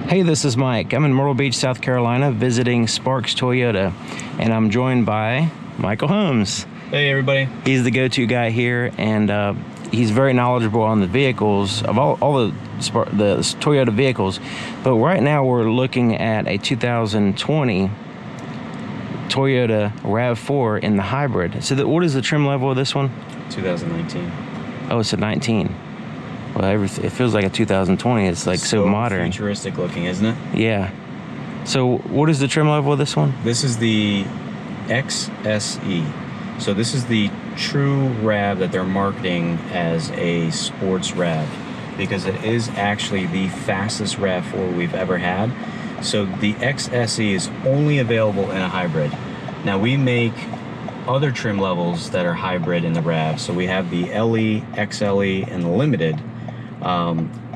Hey, this is Mike. I'm in Myrtle Beach, South Carolina, visiting Sparks Toyota, and I'm joined by Michael Holmes. Hey, everybody. He's the go-to guy here, and he's very knowledgeable on the vehicles, of all the Toyota vehicles. But right now we're looking at a 2020 Toyota RAV4 in the hybrid. So what is the trim level of this one? 2019. Oh, it's a 19. Well, it feels like a 2020. It's like so modern. Futuristic looking, isn't it? Yeah. So what is the trim level of this one? This is the XSE. So this is the true RAV that they're marketing as a sports RAV, because it is actually the fastest RAV4 we've ever had. So the XSE is only available in a hybrid. Now we make other trim levels that are hybrid in the RAV. So we have the LE, XLE, and the Limited.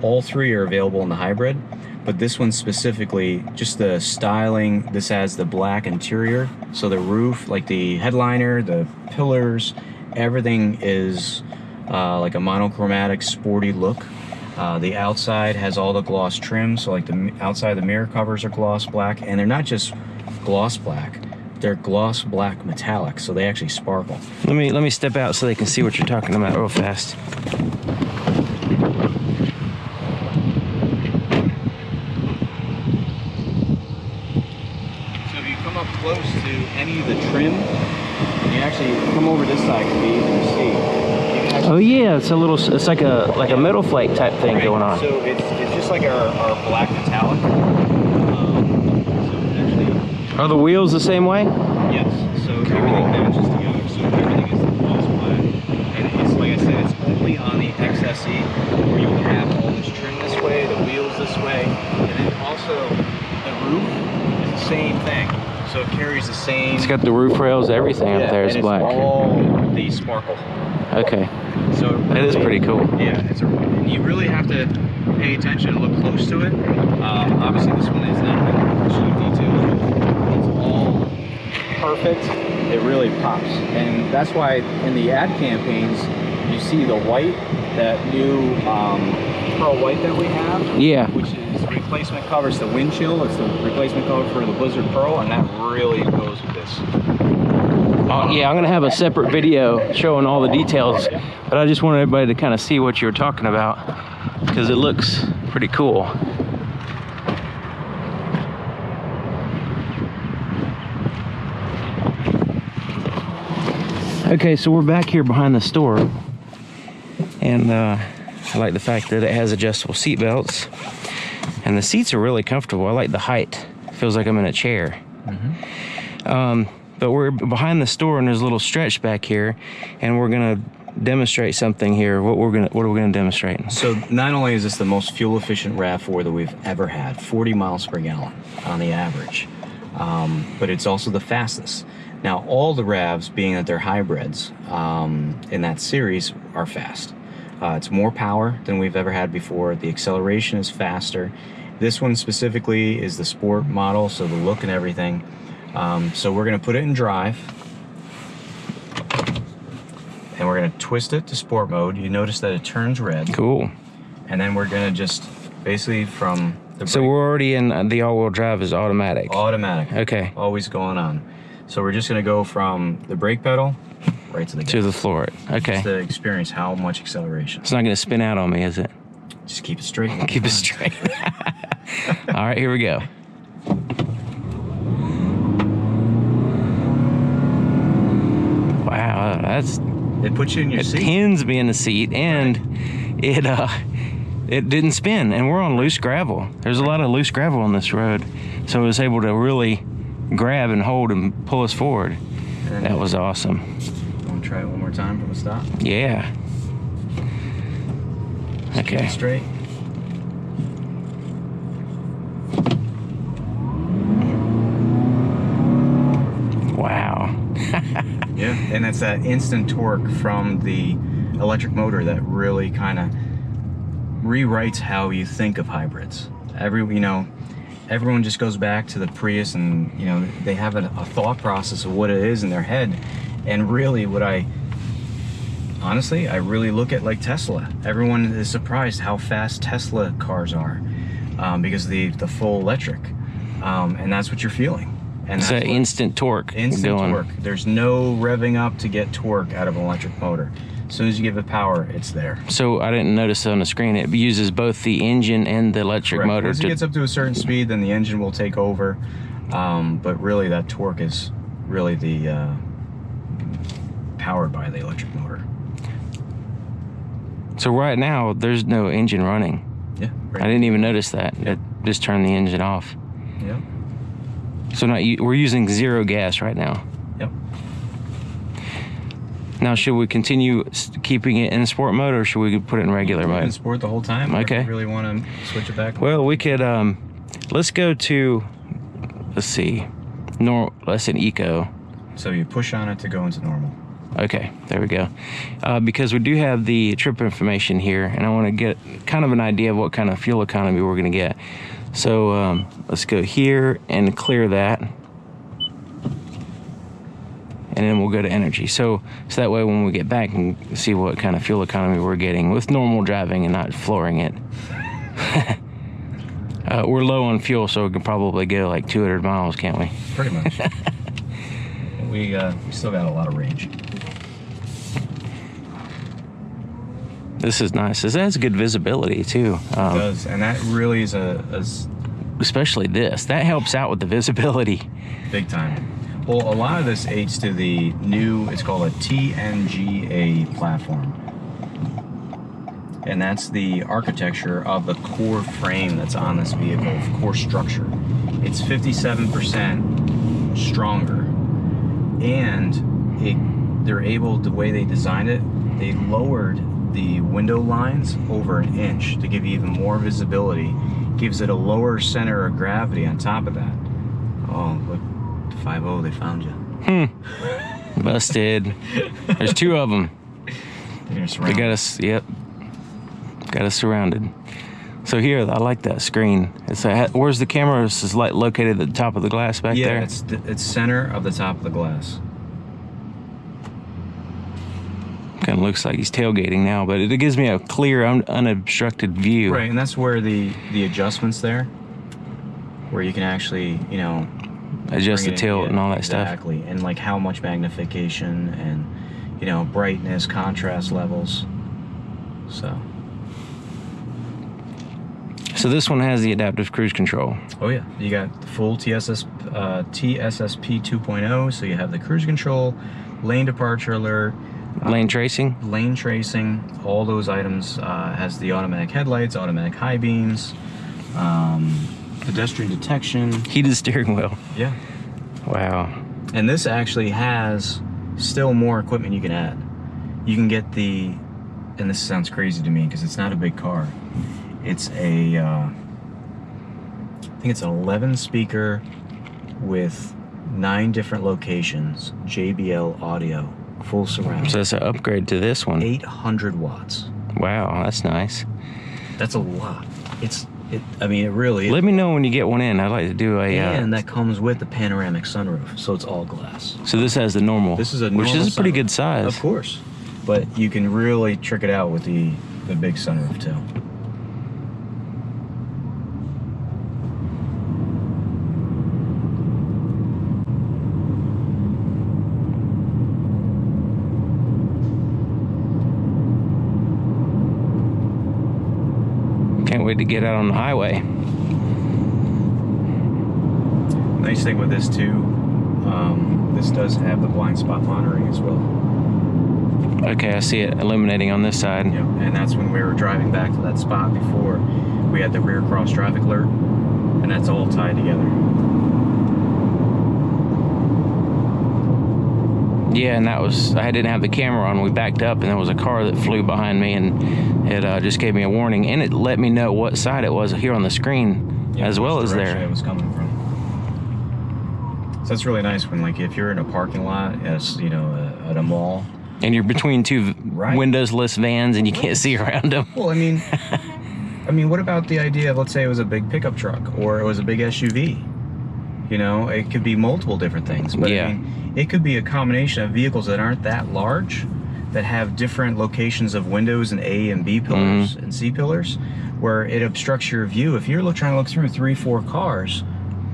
All three are available in the hybrid, but this one specifically, just the styling, this has the black interior, so the roof, like the headliner, the pillars, everything is like a monochromatic sporty look. The outside has all the gloss trim, so like the outside of the mirror covers are gloss black, and they're not just gloss black, they're gloss black metallic, so they actually sparkle. Let me step out so they can see what you're talking about real fast. Close to any of the trim, you actually come over this side to be easier to see. Oh yeah, it's like a metal flake type thing right. going on. So it's just like our black metallic. So actually, are the wheels the same way? Yes. So everything matches together. So everything is the gloss black, and it's like I said, it's only on the XSE where you will have all this trim this way, the wheels this way, and then also the roof is the same thing. So it carries the same. It's got the roof rails, everything up there is black. It's all the sparkle. Okay. So that is pretty cool. Yeah, and you really have to pay attention and look close to it. Obviously, this one is not achieved detail. It's all perfect. It really pops, and that's why in the ad campaigns you see the white, that new pearl white that we have. Yeah. Which is replacement covers the windshield. It's the replacement cover for the Blizzard Pearl, and that really goes with this. Yeah, I'm gonna have a separate video showing all the details, but I just wanted everybody to kind of see what you were talking about, because it looks pretty cool. Okay, so we're back here behind the store, and I like the fact that it has adjustable seat belts. And the seats are really comfortable. I like the height. It feels like I'm in a chair. Mm-hmm. But we're behind the store, and there's a little stretch back here, and we're gonna demonstrate something here. What are we gonna demonstrate? So not only is this the most fuel efficient RAV4 that we've ever had, 40 miles per gallon on the average, but it's also the fastest. Now all the RAVs, being that they're hybrids in that series, are fast. It's more power than we've ever had before. The acceleration is faster. This one specifically is the sport model, so the look and everything. So we're gonna put it in drive, and we're gonna twist it to sport mode. You notice that it turns red. Cool. And then we're gonna just basically from the so we're already in the all-wheel drive is automatic. Automatic. Okay. Always going on. So we're just gonna go from the brake pedal right to the gas. To the floor. Okay. Just to experience how much acceleration. It's not going to spin out on me, is it? Just keep it straight. Keep it straight. All right, here we go. Wow, it puts you in your seat. It pins me in the seat, and right. It didn't spin, and we're on loose gravel. There's a lot of loose gravel on this road, so it was able to really grab and hold and pull us forward. That was awesome. Try it one more time from the stop. Yeah. Just keep it straight. Wow. Yeah, and it's that instant torque from the electric motor that really kind of rewrites how you think of hybrids. Everyone just goes back to the Prius, and they have a thought process of what it is in their head. And really, honestly, I really look at like Tesla. Everyone is surprised how fast Tesla cars are. because the full electric, and that's what you're feeling. And it's that's that instant torque. torque. There's no revving up to get torque out of an electric motor. As soon as you give it power, it's there. So I didn't notice on the screen, it uses both the engine and the electric motor. Once it gets up to a certain speed, then the engine will take over. But really, that torque is really the powered by the electric motor. So right now, there's no engine running. Yeah. I didn't even notice that. Yeah. It just turned the engine off. Yeah. So we're using 0 gas right now. Yep. Now, should we continue keeping it in sport mode, or should we put it in regular mode? In sport the whole time. Okay. Or if you really want to switch it back? Well, we could. Let's go to. Let's see. Let's in eco. So you push on it to go into normal. Okay, there we go. Because we do have the trip information here, and I want to get kind of an idea of what kind of fuel economy we're going to get. So let's go here and clear that. And then we'll go to energy. So that way when we get back and see what kind of fuel economy we're getting with normal driving and not flooring it. We're low on fuel, so we can probably go like 200 miles, can't we? Pretty much. We still got a lot of range. This is nice. This has good visibility too. It does, and that really is especially this. That helps out with the visibility. Big time. Well, a lot of this aids to the new, it's called a TNGA platform. And that's the architecture of the core frame that's on this vehicle, core structure. It's 57% stronger. And they're able, the way they designed it, they lowered the window lines over 1 inch to give you even more visibility. Gives it a lower center of gravity on top of that. Oh, look, 5-0, they found you. Busted. There's 2 of them. They got us, yep. Got us surrounded. So here, I like that screen. Where's the camera? Is like located at the top of the glass back there? Yeah, it's center of the top of the glass. Kind of looks like he's tailgating now, but it gives me a clear, unobstructed view. Right, and that's where the adjustments there, where you can actually, you know, adjust the tilt and all that stuff. Exactly, and like how much magnification and, you know, brightness, contrast levels. So this one has the adaptive cruise control. Oh yeah, you got the full TSSP 2.0, so you have the cruise control, lane departure alert, lane tracing, all those items. Has the automatic headlights, automatic high beams, pedestrian detection, heated steering wheel. Yeah. Wow. And this actually has still more equipment you can add. You can get and this sounds crazy to me because it's not a big car. It's I think it's an 11 speaker with 9 different locations, JBL audio, full surround. So that's an upgrade to this one. 800 watts. Wow, that's nice. That's a lot. I mean, it really is. Let me know when you get one in. I'd like to do a... And that comes with the panoramic sunroof, so it's all glass. So this has the normal. This is a normal, which is a pretty sunroof. good size. Of course. But you can really trick it out with the big sunroof too. Can't wait to get out on the highway. Nice thing with this too, this does have the blind spot monitoring as well. Okay, I see it illuminating on this side. Yep, and that's when we were driving back to that spot before. We had the rear cross traffic alert, and that's all tied together. Yeah, and I didn't have the camera on. We backed up, and there was a car that flew behind me, and it just gave me a warning, and it let me know what side it was here on the screen, as well as there. It was coming from. So that's really nice when, like, if you're in a parking lot, at a mall, and you're between 2 windowless vans, and you can't see around them. Well, I mean, what about the idea of, let's say it was a big pickup truck or it was a big SUV? You know, it could be multiple different things, but yeah. I mean, it could be a combination of vehicles that aren't that large that have different locations of windows and A and B pillars and C pillars, where it obstructs your view. If you're trying to look through 3-4 cars,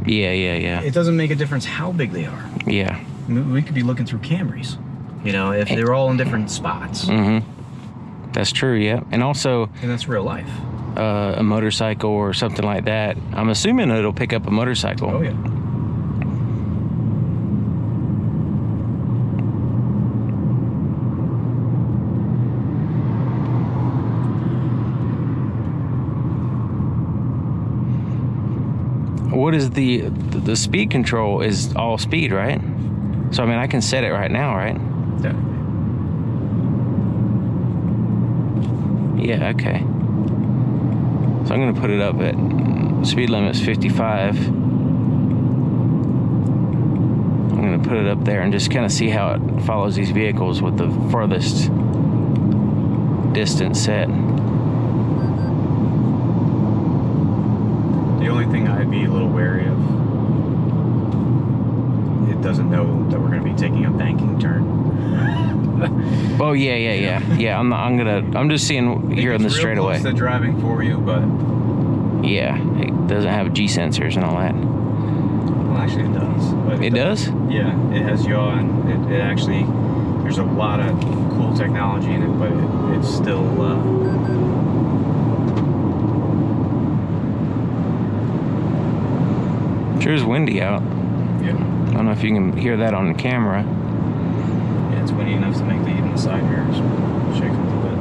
yeah. it doesn't make a difference how big they are. Yeah. We could be looking through Camrys, you know, if they're all in different spots. That's true, yeah. And also, And that's real life. a motorcycle or something like that. I'm assuming it'll pick up a motorcycle. Oh, yeah. What is the speed control is all speed, right? So, I mean, I can set it right now, right? Yeah, okay. So I'm gonna put it up at speed limit's 55. I'm gonna put it up there and just kind of see how it follows these vehicles with the farthest distance set. The only thing I'd be a little wary of, it doesn't know that we're going to be taking a banking turn. Oh yeah. I'm just seeing here on the straightaway. It's driving for you, but yeah, it doesn't have G sensors and all that. well, actually it does. But It does? Yeah, it has yaw, and it actually, there's a lot of cool technology in it, but it's still. Sure is windy out. Yeah. I don't know if you can hear that on the camera. Yeah, it's windy enough to make even the side mirrors shake a little bit.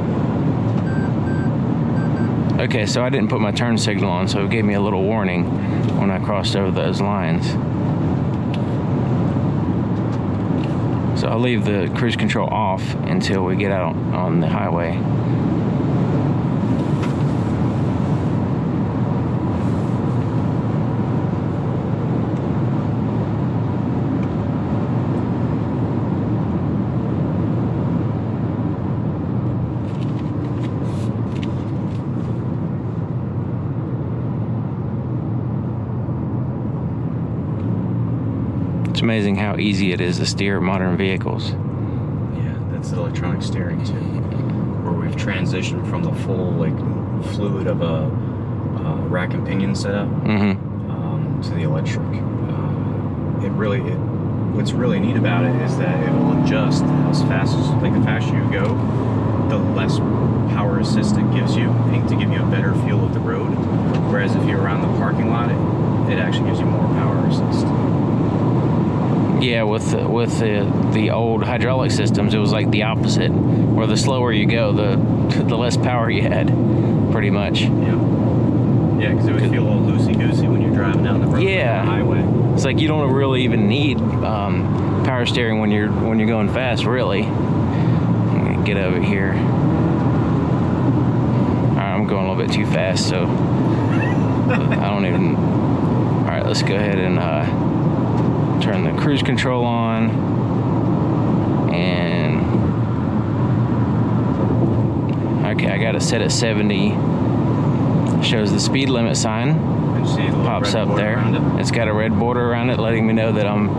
Okay, so I didn't put my turn signal on, so it gave me a little warning when I crossed over those lines. So I'll leave the cruise control off until we get out on the highway. It's amazing how easy it is to steer modern vehicles. Yeah, that's the electronic steering too, where we've transitioned from the full fluid of a rack and pinion setup to the electric. What's really neat about it is that it will adjust how fast, the faster you go, the less power assist it gives you, to give you a better feel of the road. Whereas if you're around the parking lot, it actually gives you more power assist. Yeah, with the old hydraulic systems, it was like the opposite, where the slower you go, the less power you had, pretty much. Yeah, because it would feel all loosey-goosey when you're driving down the road, yeah, on the highway. It's like you don't really even need power steering when you're going fast, really. I'm gonna get over here. All right, I'm going a little bit too fast, so I don't even. All right, let's go ahead and turn the cruise control on, and okay, I got it set at 70. Shows the speed limit sign, See the pops up there. It's got a red border around it, letting me know that I'm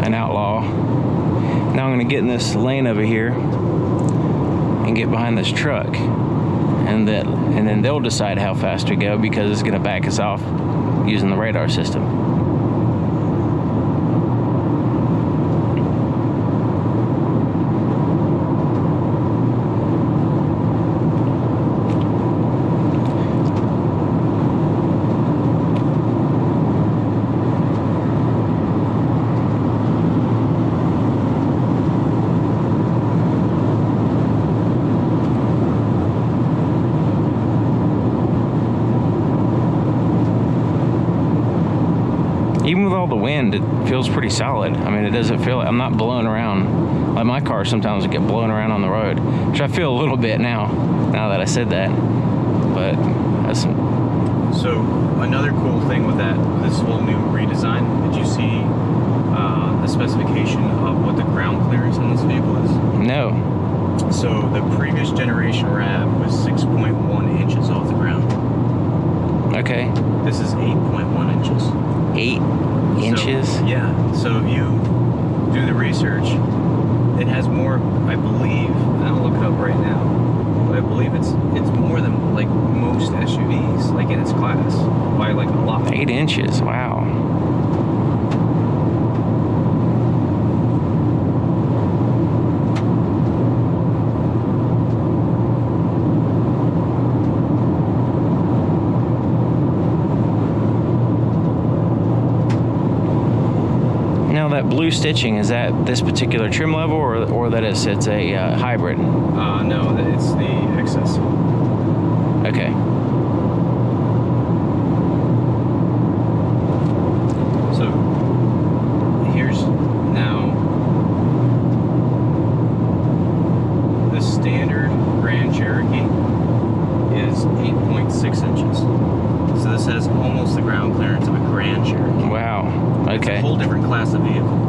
an outlaw. Now I'm gonna get in this lane over here and get behind this truck, and then they'll decide how fast we go, because it's gonna back us off using the radar system. Even with all the wind, it feels pretty solid. I mean, it doesn't feel, I'm not blowing around. Like my car sometimes will get blown around on the road, which I feel a little bit now that I said that. But that's... So another cool thing with this whole new redesign, did you see the specification of what the ground clearance on this vehicle is? No. So the previous generation RAV was 6.1 inches off the ground. Okay. This is 8.1 inches. 8 inches? So, yeah. So if you do the research, it has more, I believe, and I'll look it up right now, but I believe it's more than like most SUVs, like in its class, by like a lot. 8 inches, wow. Now that blue stitching, is that this particular trim level, or that it's a hybrid? No, it's the XSE. Okay. So here's now the standard Grand Cherokee is 8.6 inches. So this has almost the ground clearance of a Grand Cherokee. Wow. Okay. It's a whole different class of vehicle.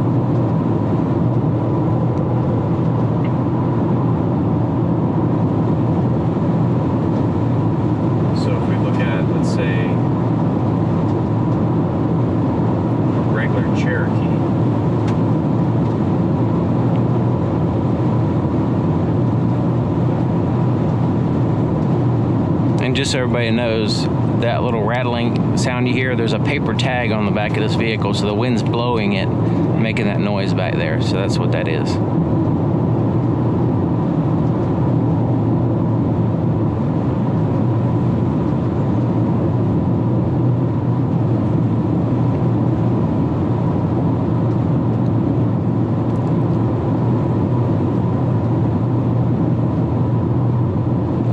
So if we look at, let's say, a regular Cherokee. And just so everybody knows, that little rattling sound you hear, there's a paper tag on the back of this vehicle, so the wind's blowing it, making that noise back there. So that's what that is.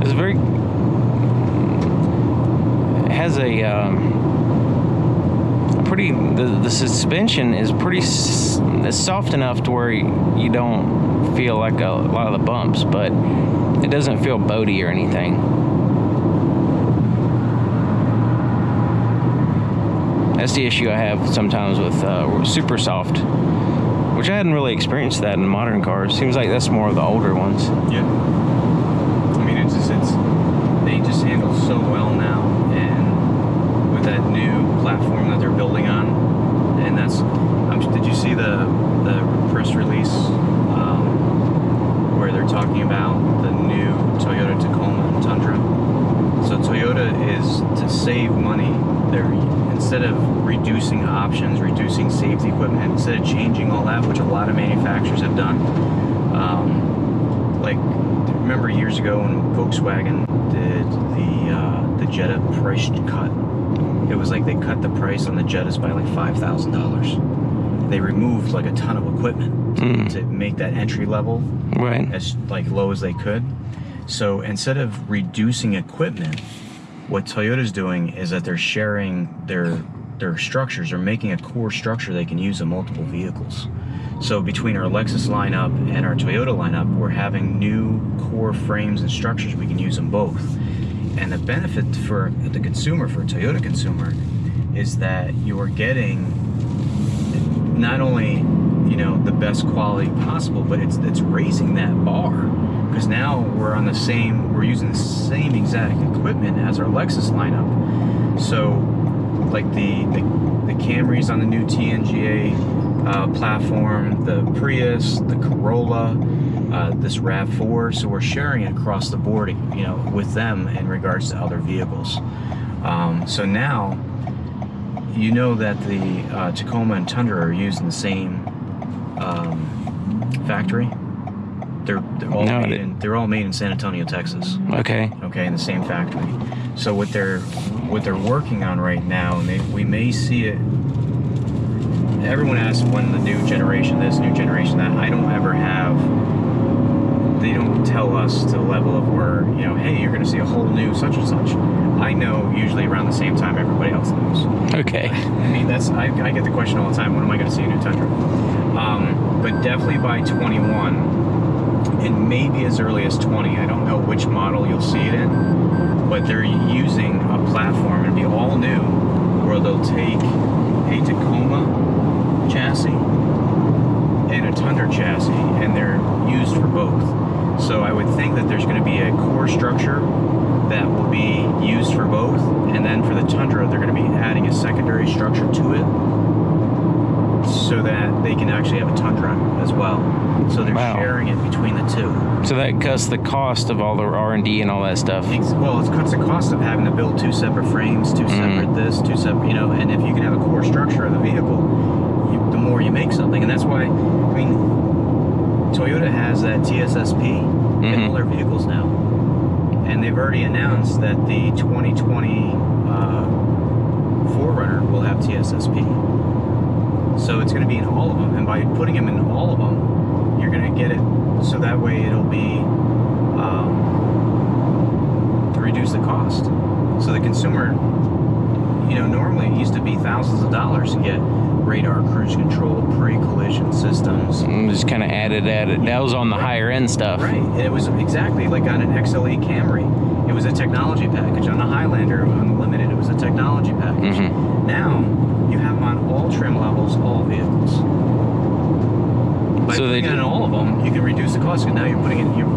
It's very... has a pretty, the suspension is pretty it's soft enough to where you don't feel like a lot of the bumps, but it doesn't feel boaty or anything. That's the issue I have sometimes with super soft, which I hadn't really experienced that in modern cars. Seems like that's more of the older ones. Yeah. I mean, they just handle so well now, and with that new platform that they're building on, and that's, did you see the press release where they're talking about the new Toyota Tacoma and Tundra? So Toyota is, to save money, they're, instead of reducing options, reducing safety equipment, instead of changing all that, which a lot of manufacturers have done, like, remember years ago when Volkswagen did the Jetta price cut? It was like they cut the price on the Jettas by like $5,000. They removed like a ton of equipment to make that entry level as like low as they could. So instead of reducing equipment, what Toyota's doing is that they're sharing their structures, or making a core structure they can use in multiple vehicles. So between our Lexus lineup and our Toyota lineup, we're having new core frames and structures we can use in both. And the benefit for the consumer, for a Toyota consumer, is that you are getting not only, you know, the best quality possible, but it's raising that bar, because now we're using the same exact equipment as our Lexus lineup. So like the Camrys on the new TNGA platform, the Prius, the Corolla, this RAV4, so we're sharing it across the board, you know, with them in regards to other vehicles. So now, you know that the Tacoma and Tundra are using the same factory. They're all made in San Antonio, Texas. Okay. Okay, in the same factory. So what they're working on right now, and we may see it. Everyone asks when the new generation this, new generation that. I don't ever have. They don't tell us to the level of where, you know, hey, you're going to see a whole new such and such. I know usually around the same time everybody else knows. Okay. I mean, I get the question all the time, when am I going to see a new Tundra? But definitely by 21, and maybe as early as 20. I don't know which model you'll see it in, but they're using a platform, and be all new, where they'll take a Tacoma chassis and a Tundra chassis, and they're used for both. So I would think that there's going to be a core structure that will be used for both, and then for the Tundra they're going to be adding a secondary structure to it. so that they can actually have a Tundra as well. So they're sharing it between the two. So that cuts the cost of all the R&D and all that stuff. Well, it cuts the cost of having to build two separate frames, two separate this, two separate, and if you can have a core structure of the vehicle, the more you make something. And that's why, I mean, Toyota has that TSSP in all their vehicles now. And they've already announced that the 2020 4Runner will have TSSP. So it's going to be in all of them, and by putting them in all of them, you're going to get it so that way it'll be to reduce the cost. So the consumer, normally it used to be thousands of dollars to get radar, cruise control, pre-collision systems. Just kind of added. That was on the higher end stuff. Right, and it was exactly like on an XLE Camry. It was a technology package. On the Highlander, on the Limited, it was a technology package. Now, you have them on all trim levels, all vehicles. By putting it in all of them, you can reduce the cost, because now you're putting it in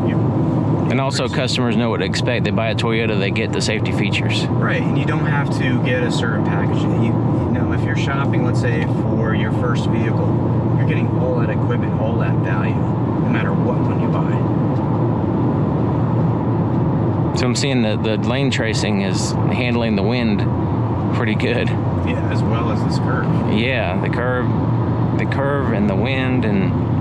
and also customers know what to expect. They buy a Toyota, they get the safety features. Right, and you don't have to get a certain package. If you're shopping, let's say, for your first vehicle, you're getting all that equipment, all that value, no matter what one you buy. So I'm seeing the lane tracing is handling the wind pretty good. Yeah, as well as this curve. Yeah, the curve and the wind and.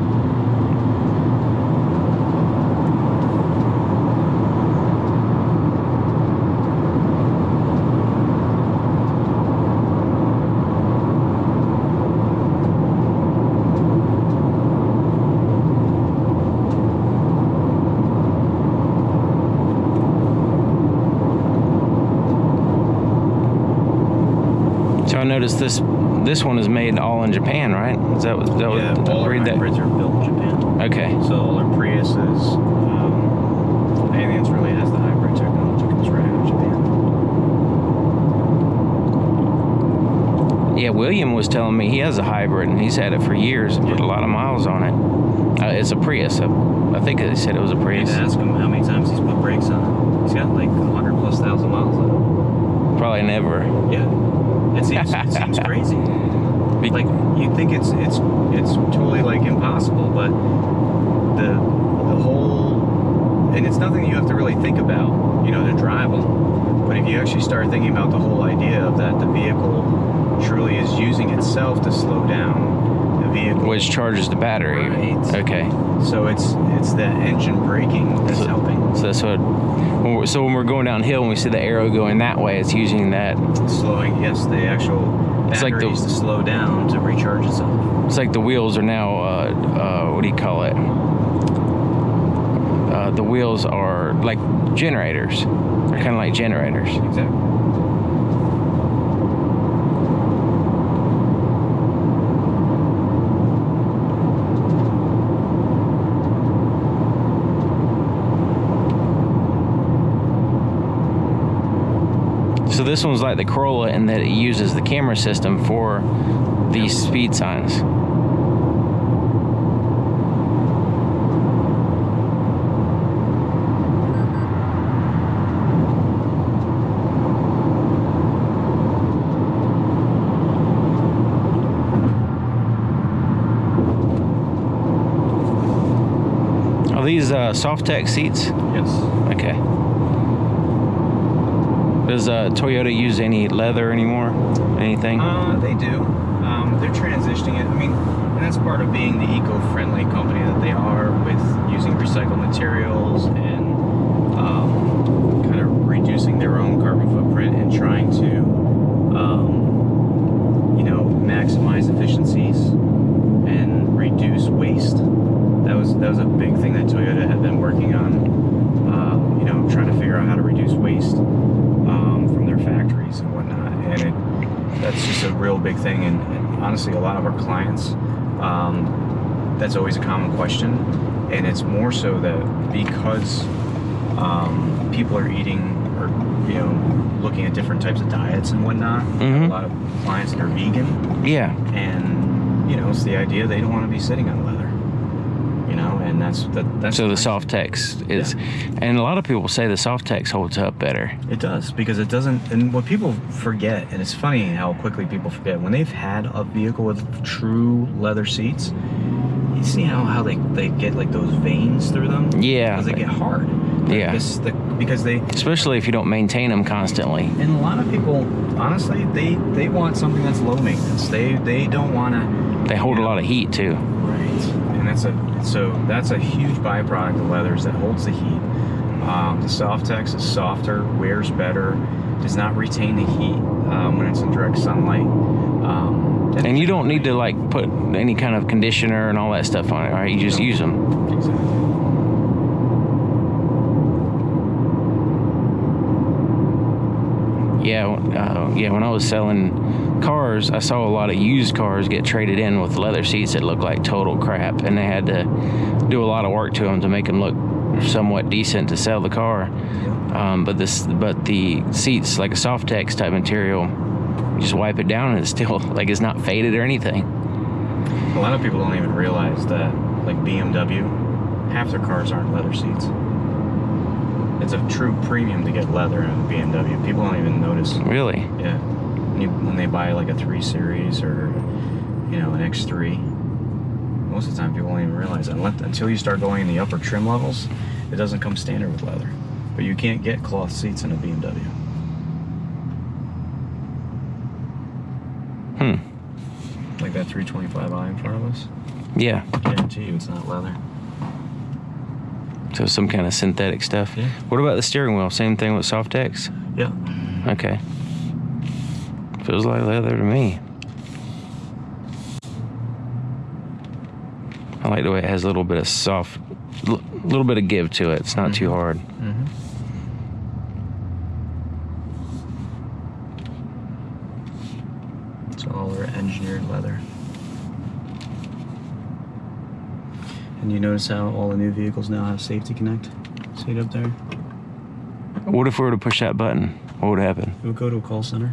I noticed this one is made all in Japan, right? Is that what? Yeah, all our hybrids are built in Japan. Okay. So all our Priuses, anything that's really has the hybrid technology comes right out of Japan. Yeah, William was telling me he has a hybrid and he's had it for years and put a lot of miles on it. It's a Prius. I think they said it was a Prius. You ask him how many times he's put brakes on it. He's got like 100,000+ miles on it. Probably never. Yeah. It seems crazy. Like you'd think it's totally like impossible, but the whole, and it's nothing you have to really think about, to drive them. But if you actually start thinking about the whole idea of that the vehicle truly is using itself to slow down the vehicle, which charges the battery. Right. Okay. So it's the engine braking that's helping. So that's what. So when we're going downhill and we see the arrow going that way, it's using that. Slowing, yes, the actual batteries to slow down to recharge itself. It's like the wheels are now, what do you call it? The wheels are like generators. They're kind of like generators. Exactly. So this one's like the Corolla in that it uses the camera system for these speed signs. Are these Softex seats? Yes. Okay. Does Toyota use any leather anymore? Anything? They do. They're transitioning it. I mean, and that's part of being the eco-friendly company that they are, with using recycled materials and kind of reducing their own carbon footprint and trying to, maximize efficiencies and reduce waste. That was a big thing that Toyota had been working on. Trying to figure out how to reduce waste from their factories and whatnot, and that's just a real big thing. And honestly, a lot of our clients, that's always a common question, and it's more so that because people are eating or looking at different types of diets and whatnot. A lot of clients that are vegan. Yeah. And it's the idea they don't want to be sitting on leather, and that's so the Softex is, and a lot of people say the Softex holds up better. It does, because it doesn't. And what people forget, and it's funny how quickly people forget, when they've had a vehicle with true leather seats, you see how they get like those veins through them. Yeah, because they get hard. Yeah, because they, especially if you don't maintain them constantly. And a lot of people, honestly, they want something that's low maintenance. They don't want to. They hold a lot of heat too. Right, and that's a huge byproduct of leathers that holds the heat. The Softex is softer, wears better, does not retain the heat when it's in direct sunlight. And you don't need to like put any kind of conditioner and all that stuff on it, right? You just use them. Exactly. Yeah, when I was selling cars, I saw a lot of used cars get traded in with leather seats that looked like total crap, and they had to do a lot of work to them to make them look somewhat decent to sell the car. But the seats, like a Softex type material, you just wipe it down and it's still like it's not faded or anything. A lot of people don't even realize that, like BMW, half their cars aren't leather seats. It's a true premium to get leather in a BMW. People don't even notice. Really? Yeah. When they buy like a 3 Series or, an X3, most of the time people don't even realize that. Until you start going in the upper trim levels, it doesn't come standard with leather. But you can't get cloth seats in a BMW. Like that 325i in front of us? Yeah. I guarantee you it's not leather. So some kind of synthetic stuff. Yeah. What about the steering wheel? Same thing with Softex? Yeah. Okay. Feels like leather to me. I like the way it has a little bit of little bit of give to it. It's not too hard. Mm-hmm. It's all engineered leather. And you notice how all the new vehicles now have Safety Connect? See it up there? What if we were to push that button? What would happen? It would go to a call center.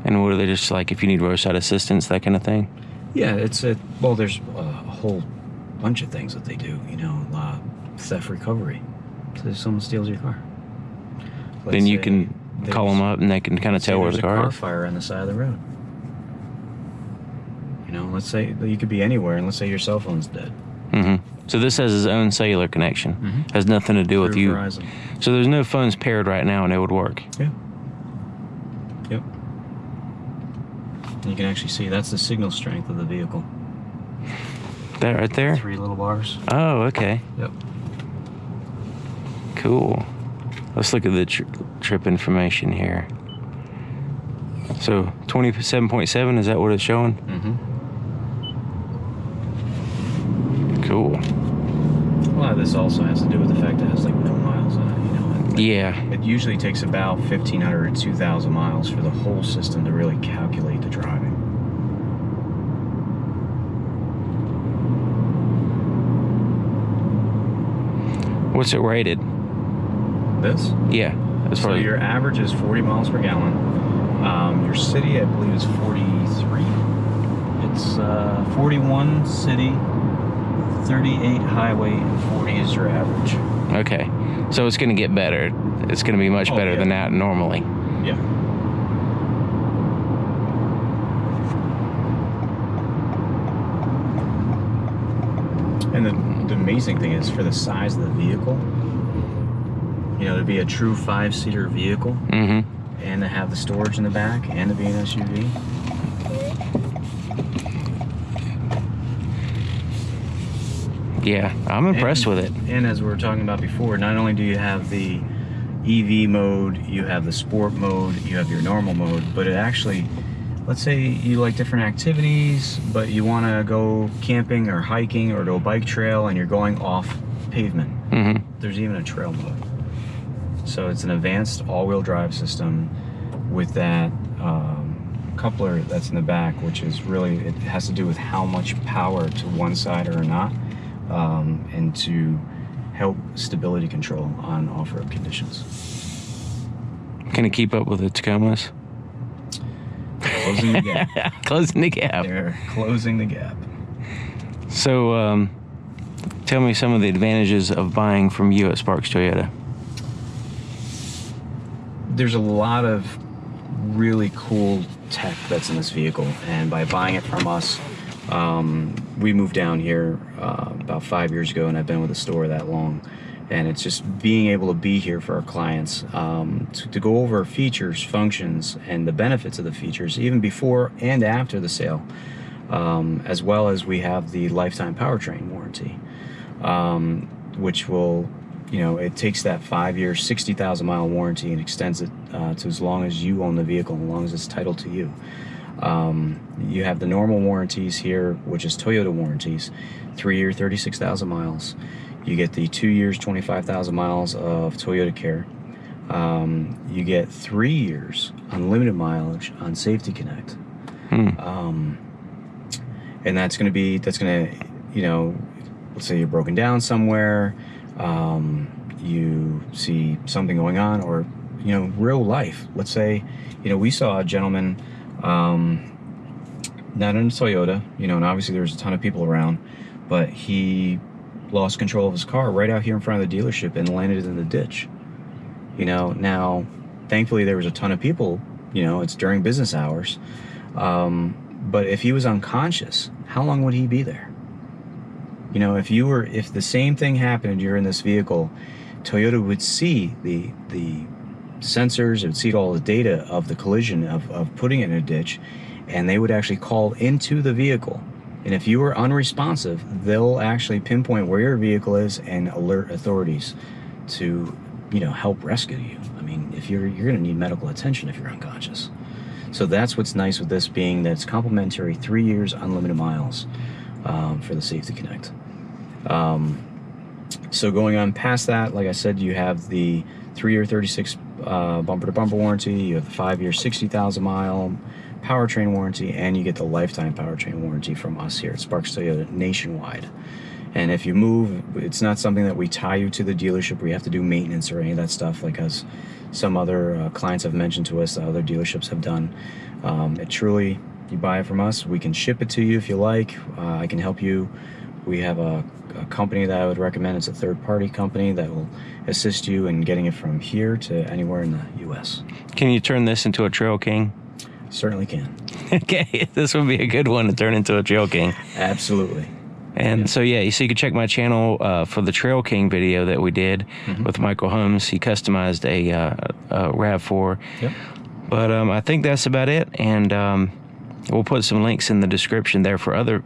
And what are they just like if you need roadside assistance, that kind of thing? Yeah, there's a whole bunch of things that they do, theft recovery. So if someone steals your car. Then you can call them up and they can kind of tell where the car is. There's a car fire on the side of the road. Let's say you could be anywhere, and let's say your cell phone's dead. Mm-hmm. So this has its own cellular connection. Mm-hmm. Has nothing to do with you. Verizon. So there's no phones paired right now, and it would work. Yeah. Yep. And you can actually see that's the signal strength of the vehicle. That right there? 3 little bars. Oh, okay. Yep. Cool. Let's look at the trip information here. So 27.7, is that what it's showing? Mm-hmm. Cool. A lot of this also has to do with the fact that it has like no miles on it, Yeah. It usually takes about 1,500 to 2,000 miles for the whole system to really calculate the driving. What's it rated? This? Yeah. So your average is 40 miles per gallon. Your city, I believe, is 43. It's 41 city, 38 highway, and 40 is your average. Okay. So it's going to get better. It's going to be much better than that normally. Yeah. And the amazing thing is, for the size of the vehicle, to be a true 5-seater vehicle, and to have the storage in the back, and to be an SUV. Yeah, I'm impressed with it. And as we were talking about before, not only do you have the EV mode, you have the sport mode, you have your normal mode, but it actually, let's say you like different activities, but you want to go camping or hiking or to a bike trail and you're going off pavement. There's even a trail mode. So it's an advanced all-wheel drive system with that coupler that's in the back, which is really, it has to do with how much power to one side or not, and to help stability control on off-road conditions. Can it keep up with the Tacomas? Closing the gap. Closing the gap. They're closing the gap. So, tell me some of the advantages of buying from you at Sparks Toyota. There's a lot of really cool tech that's in this vehicle, and by buying it from us, we moved down here about 5 years ago, and I've been with the store that long, and it's just being able to be here for our clients, to go over features, functions, and the benefits of the features even before and after the sale, as well as we have the lifetime powertrain warranty, which will, it takes that 5-year 60,000 mile warranty and extends it to as long as you own the vehicle, as long as it's titled to you. You have the normal warranties here, which is Toyota warranties, 3-year 36,000 miles. You get the 2 years 25,000 miles of Toyota Care. You get 3 years unlimited mileage on Safety Connect. And that's going to, let's say you're broken down somewhere, you see something going on, or real life. Let's say we saw a gentleman, not in a Toyota, and obviously there's a ton of people around, but he lost control of his car right out here in front of the dealership and landed in the ditch. Now thankfully there was a ton of people, it's during business hours, but if he was unconscious, how long would he be there? If the same thing happened and you're in this vehicle, Toyota would see the sensors, it would see all the data of the collision of putting it in a ditch, and they would actually call into the vehicle. And if you were unresponsive, they'll actually pinpoint where your vehicle is and alert authorities to, help rescue you. I mean, if you're going to need medical attention if you're unconscious. So that's what's nice with this, being that it's complimentary 3 years unlimited miles for the Safety Connect. So going on past that, like I said, you have the 3-year 36 bumper to bumper warranty, you have the 5-year 60,000 mile powertrain warranty, and you get the lifetime powertrain warranty from us here at Sparks Toyota nationwide. And if you move, it's not something that we tie you to the dealership where you have to do maintenance or any of that stuff, like as some other clients have mentioned to us, other dealerships have done. It truly, you buy it from us, we can ship it to you if you like. I can help you. We have a company that I would recommend. It's a third-party company that will assist you in getting it from here to anywhere in the U.S. Can you turn this into a Trail King? Certainly can. Okay, this would be a good one to turn into a Trail King. Absolutely. And so you can check my channel for the Trail King video that we did with Michael Holmes. He customized a RAV4. Yep. But I think that's about it. And we'll put some links in the description there for other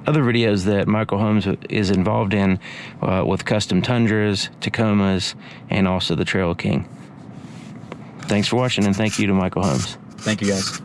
videos that Michael Holmes is involved in with custom Tundras, Tacomas, and also the Trail King. Thanks for watching, and thank you to Michael Holmes. Thank you, guys.